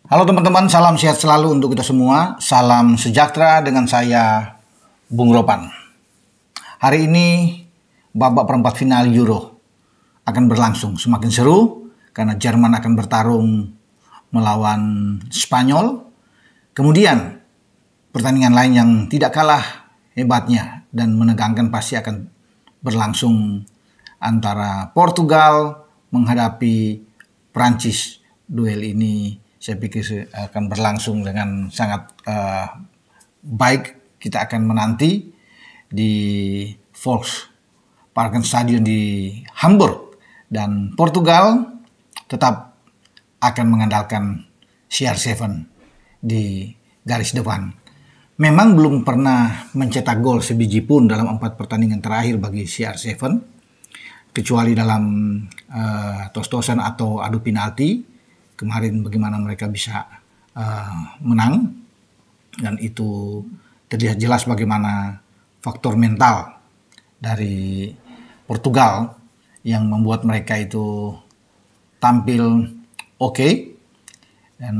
Halo teman-teman, salam sehat selalu untuk kita semua. Salam sejahtera dengan saya, Bung Ropan. Hari ini babak perempat final Euro akan berlangsung. Semakin seru karena Jerman akan bertarung melawan Spanyol. Kemudian pertandingan lain yang tidak kalah hebatnya dan menegangkan pasti akan berlangsung antara Portugal menghadapi Prancis. Duel ini saya pikir akan berlangsung dengan sangat baik. Kita akan menanti di Volkswagen Stadion di Hamburg. Dan Portugal tetap akan mengandalkan CR7 di garis depan. Memang belum pernah mencetak gol sebiji pun dalam 4 pertandingan terakhir bagi CR7. Kecuali dalam tos-tosan atau adu penalti. Kemarin bagaimana mereka bisa menang, dan itu terlihat jelas bagaimana faktor mental dari Portugal yang membuat mereka itu tampil oke dan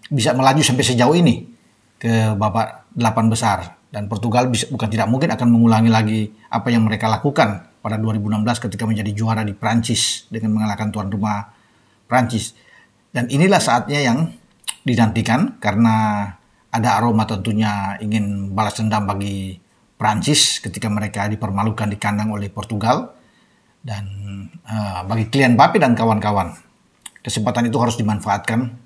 bisa melaju sampai sejauh ini ke babak 8 besar. Dan Portugal bukan tidak mungkin akan mengulangi lagi apa yang mereka lakukan pada 2016 ketika menjadi juara di Prancis dengan mengalahkan tuan rumah Prancis. Dan inilah saatnya yang dinantikan karena ada aroma tentunya ingin balas dendam bagi Prancis ketika mereka dipermalukan di kandang oleh Portugal. Dan bagi Kylian Mbappe dan kawan-kawan, kesempatan itu harus dimanfaatkan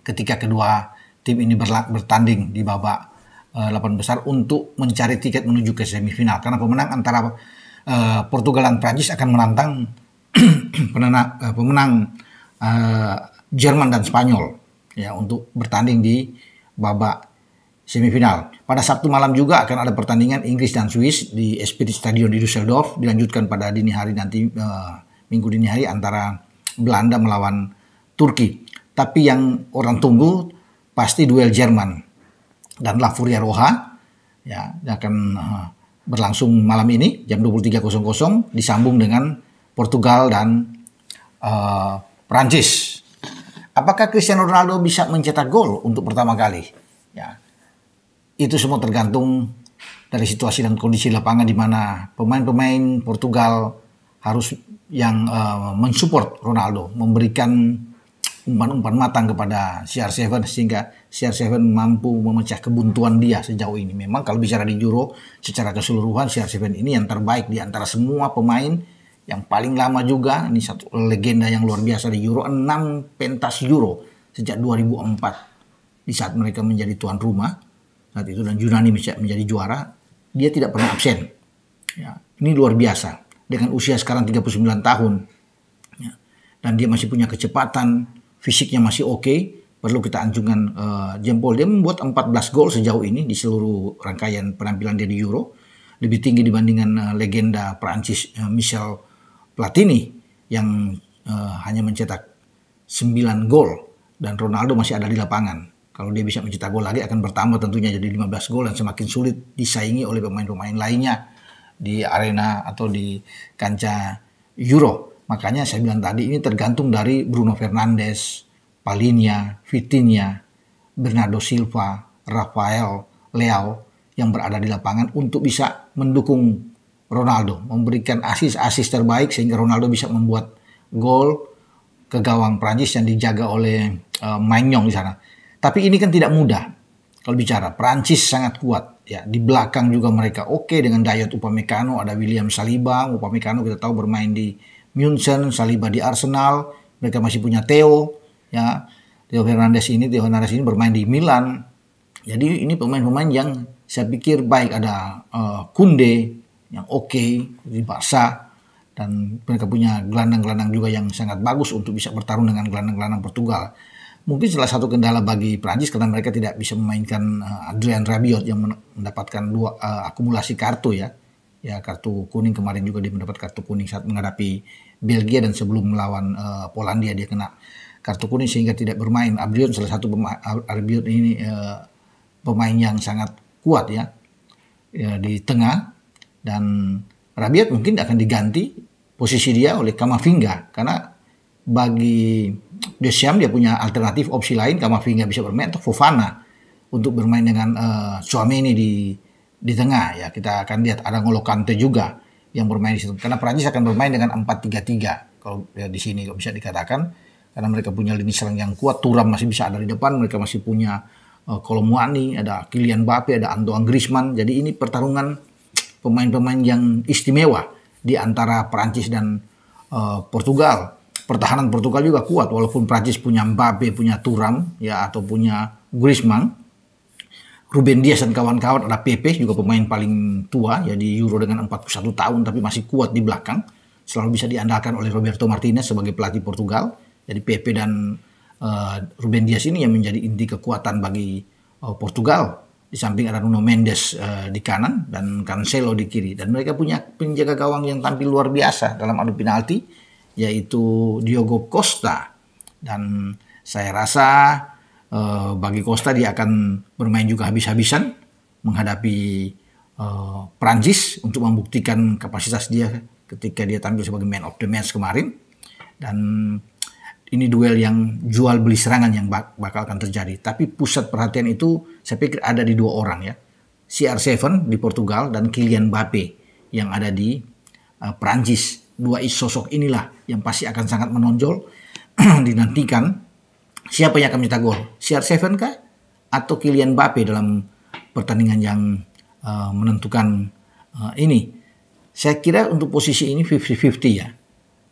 ketika kedua tim ini bertanding di babak 8 besar untuk mencari tiket menuju ke semifinal. Karena pemenang antara Portugal dan Prancis akan menantang pemenang Jerman dan Spanyol ya untuk bertanding di babak semifinal. Pada Sabtu malam juga akan ada pertandingan Inggris dan Swiss di Esprit Stadion di Düsseldorf, dilanjutkan pada dini hari nanti minggu dini hari antara Belanda melawan Turki. Tapi yang orang tunggu pasti duel Jerman dan La Furia Roja ya akan berlangsung malam ini jam 23.00 disambung dengan Portugal dan Prancis. Apakah Cristiano Ronaldo bisa mencetak gol untuk pertama kali? Ya, itu semua tergantung dari situasi dan kondisi lapangan di mana pemain-pemain Portugal harus yang mensupport Ronaldo, memberikan umpan-umpan matang kepada CR7 sehingga CR7 mampu memecah kebuntuan dia sejauh ini. Memang kalau bicara di Euro secara keseluruhan CR7 ini yang terbaik di antara semua pemain. Yang paling lama juga, ini satu legenda yang luar biasa di Euro, 6 pentas Euro sejak 2004 di saat mereka menjadi tuan rumah saat itu dan Yunani menjadi juara, dia tidak pernah absen. Ya, ini luar biasa dengan usia sekarang 39 tahun ya, dan dia masih punya kecepatan, fisiknya masih oke. Perlu kita anjungkan jempol. Dia membuat 14 gol sejauh ini di seluruh rangkaian penampilan dia di Euro, lebih tinggi dibandingkan legenda Prancis Michel Platini yang hanya mencetak 9 gol dan Ronaldo masih ada di lapangan. Kalau dia bisa mencetak gol lagi akan bertambah tentunya jadi 15 gol dan semakin sulit disaingi oleh pemain-pemain lainnya di arena atau di kancah Euro. Makanya saya bilang tadi ini tergantung dari Bruno Fernandes, Palhinha, Vitinha, Bernardo Silva, Rafael, Leao yang berada di lapangan untuk bisa mendukung Ronaldo, memberikan asis terbaik sehingga Ronaldo bisa membuat gol ke gawang Prancis yang dijaga oleh Maignan di sana. Tapi ini kan tidak mudah. Kalau bicara Prancis sangat kuat ya, di belakang juga mereka oke dengan Dayot Upamecano, ada William Saliba. Upamecano kita tahu bermain di Munchen, Saliba di Arsenal. Mereka masih punya Theo ya. Theo Hernandez ini bermain di Milan. Jadi ini pemain-pemain yang saya pikir baik. Ada Koundé yang oke di Barca, dan mereka punya gelandang-gelandang juga yang sangat bagus untuk bisa bertarung dengan gelandang-gelandang Portugal. Mungkin salah satu kendala bagi Prancis karena mereka tidak bisa memainkan Adrien Rabiot yang mendapatkan 2 akumulasi kartu ya. Ya, kartu kuning kemarin juga dia mendapat kartu kuning saat menghadapi Belgia, dan sebelum melawan Polandia dia kena kartu kuning sehingga tidak bermain. Rabiot salah satu Rabiot ini pemain yang sangat kuat ya di tengah. Dan Rabiot mungkin akan diganti posisi dia oleh Camavinga karena bagi Deschamps dia punya alternatif opsi lain, Kamavinga bisa bermain atau Fofana untuk bermain dengan Tchouaméni di tengah ya. Kita akan lihat ada N'Golo Kante juga yang bermain di situ. Karena Prancis akan bermain dengan 4-3-3 kalau ya, di sini kalau bisa dikatakan, karena mereka punya lini serang yang kuat. Thuram masih bisa ada di depan, mereka masih punya Kolo Muani, ada Kylian Mbappe, ada Antoine Griezmann. Jadi ini pertarungan pemain-pemain yang istimewa di antara Prancis dan Portugal. Pertahanan Portugal juga kuat, walaupun Prancis punya Mbappe, punya Thuram ya, atau punya Griezmann. Ruben Dias dan kawan-kawan, ada Pepe juga pemain paling tua ya di Euro dengan 41 tahun tapi masih kuat di belakang. Selalu bisa diandalkan oleh Roberto Martinez sebagai pelatih Portugal. Jadi Pepe dan Ruben Dias ini yang menjadi inti kekuatan bagi Portugal. Di samping ada Nuno Mendes di kanan dan Cancelo di kiri. Dan mereka punya penjaga gawang yang tampil luar biasa dalam adu penalti, yaitu Diogo Costa. Dan saya rasa bagi Costa dia akan bermain juga habis-habisan menghadapi Prancis untuk membuktikan kapasitas dia ketika dia tampil sebagai man of the match kemarin. Dan ini duel yang jual beli serangan yang bakal akan terjadi. Tapi pusat perhatian itu saya pikir ada di dua orang ya. CR7 di Portugal dan Kylian Mbappe yang ada di Prancis. Dua sosok inilah yang pasti akan sangat menonjol dinantikan. Siapa yang akan mencetak gol? CR7 kah? Atau Kylian Mbappe dalam pertandingan yang menentukan ini? Saya kira untuk posisi ini 50-50 ya.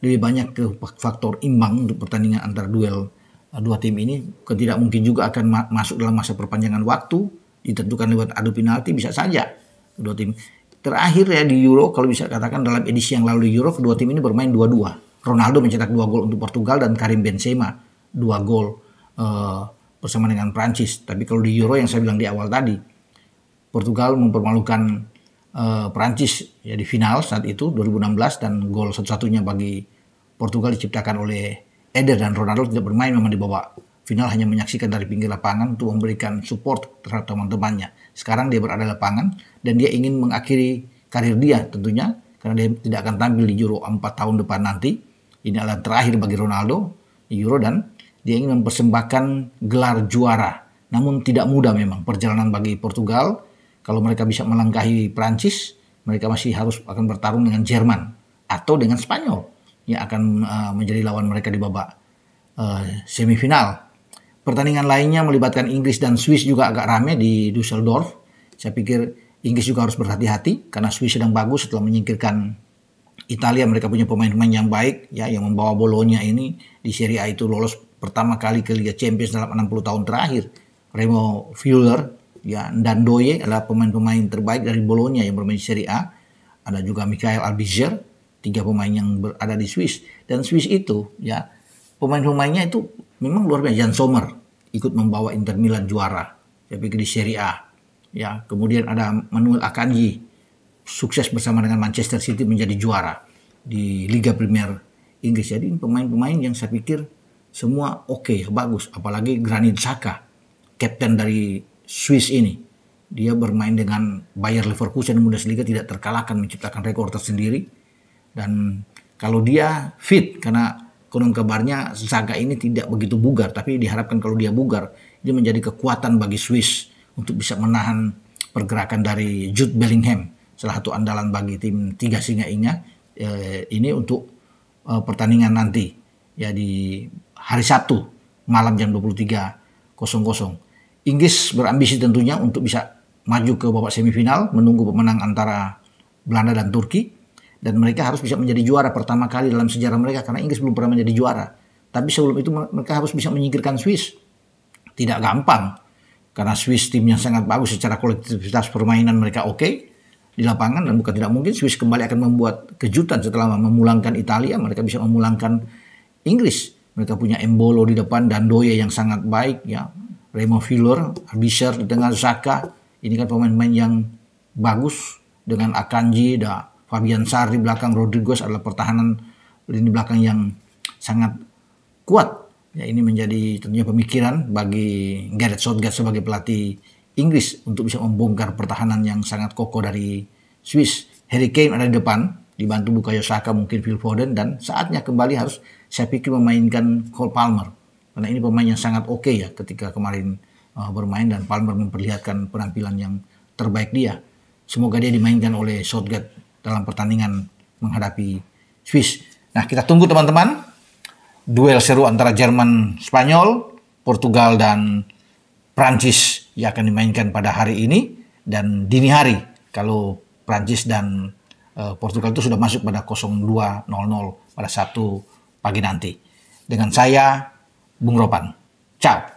Lebih banyak ke faktor imbang untuk pertandingan antara duel dua tim ini. Tidak mungkin juga akan masuk dalam masa perpanjangan waktu, ditentukan lewat adu penalti, bisa saja kedua tim. Terakhir ya di Euro, kalau bisa katakan dalam edisi yang lalu di Euro, kedua tim ini bermain 2-2. Ronaldo mencetak 2 gol untuk Portugal dan Karim Benzema 2 gol bersama dengan Prancis. Tapi kalau di Euro yang saya bilang di awal tadi, Portugal mempermalukan Prancis ya di final saat itu 2016, dan gol satu-satunya bagi Portugal diciptakan oleh Eder, dan Ronaldo tidak bermain memang di babak final, hanya menyaksikan dari pinggir lapangan untuk memberikan support terhadap teman-temannya. Sekarang dia berada di lapangan dan dia ingin mengakhiri karir dia tentunya, karena dia tidak akan tampil di Euro 4 tahun depan nanti. Ini adalah terakhir bagi Ronaldo di Euro dan dia ingin mempersembahkan gelar juara. Namun tidak mudah memang perjalanan bagi Portugal. Kalau mereka bisa melangkahi Prancis, mereka masih harus akan bertarung dengan Jerman atau dengan Spanyol yang akan menjadi lawan mereka di babak semifinal. Pertandingan lainnya melibatkan Inggris dan Swiss juga agak ramai di Düsseldorf. Saya pikir Inggris juga harus berhati-hati karena Swiss sedang bagus setelah menyingkirkan Italia. Mereka punya pemain-pemain yang baik ya, yang membawa Bologna ini di Serie A itu lolos pertama kali ke Liga Champions dalam 60 tahun terakhir. Remo Freuler ya, dan Ndoye adalah pemain-pemain terbaik dari Bologna yang bermain di Serie A. Ada juga Michael Albizer, 3 pemain yang berada di Swiss. Dan Swiss itu ya, pemain-pemainnya itu memang luar biasa. Jan Sommer ikut membawa Inter Milan juara, saya pikir di Serie A. Ya, kemudian ada Manuel Akanji sukses bersama dengan Manchester City menjadi juara di Liga Premier Inggris. Jadi pemain-pemain yang saya pikir semua oke, bagus. Apalagi Granit Xhaka, kapten dari Swiss ini. Dia bermain dengan Bayer Leverkusen Bundesliga tidak terkalahkan, menciptakan rekor tersendiri. Dan kalau dia fit, karena konon kabarnya Xhaka ini tidak begitu bugar, tapi diharapkan kalau dia bugar, dia menjadi kekuatan bagi Swiss untuk bisa menahan pergerakan dari Jude Bellingham, salah satu andalan bagi tim 3 singa ini untuk pertandingan nanti ya di hari Sabtu malam jam 23.00. Inggris berambisi tentunya untuk bisa maju ke babak semifinal, menunggu pemenang antara Belanda dan Turki. Dan mereka harus bisa menjadi juara pertama kali dalam sejarah mereka, karena Inggris belum pernah menjadi juara. Tapi sebelum itu mereka harus bisa menyingkirkan Swiss. Tidak gampang, karena Swiss tim yang sangat bagus secara kolektivitas permainan mereka oke di lapangan, dan bukan tidak mungkin Swiss kembali akan membuat kejutan setelah memulangkan Italia. Mereka bisa memulangkan Inggris. Mereka punya Embolo di depan dan Ndoye yang sangat baik ya. Remo Freuler, Albizer di tengah, Xhaka. Ini kan pemain-pemain yang bagus dengan Akanji, Fabian Sarr di belakang. Rodriguez adalah pertahanan lini belakang yang sangat kuat. Ya, ini menjadi tentunya pemikiran bagi Gareth Southgate sebagai pelatih Inggris untuk bisa membongkar pertahanan yang sangat kokoh dari Swiss. Harry Kane ada di depan, dibantu Bukayo Saka, mungkin Phil Foden, dan saatnya kembali harus saya pikir memainkan Cole Palmer Karena ini pemain yang sangat oke ya ketika kemarin bermain, dan Palmer memperlihatkan penampilan yang terbaik dia. Semoga dia dimainkan oleh Southgate dalam pertandingan menghadapi Swiss. Nah, kita tunggu teman-teman. Duel seru antara Jerman, Spanyol, Portugal, dan Prancis yang akan dimainkan pada hari ini. Dan dini hari, kalau Prancis dan Portugal itu sudah masuk pada 02.00 pada Sabtu pagi nanti. Dengan saya, Bung Ropan. Ciao.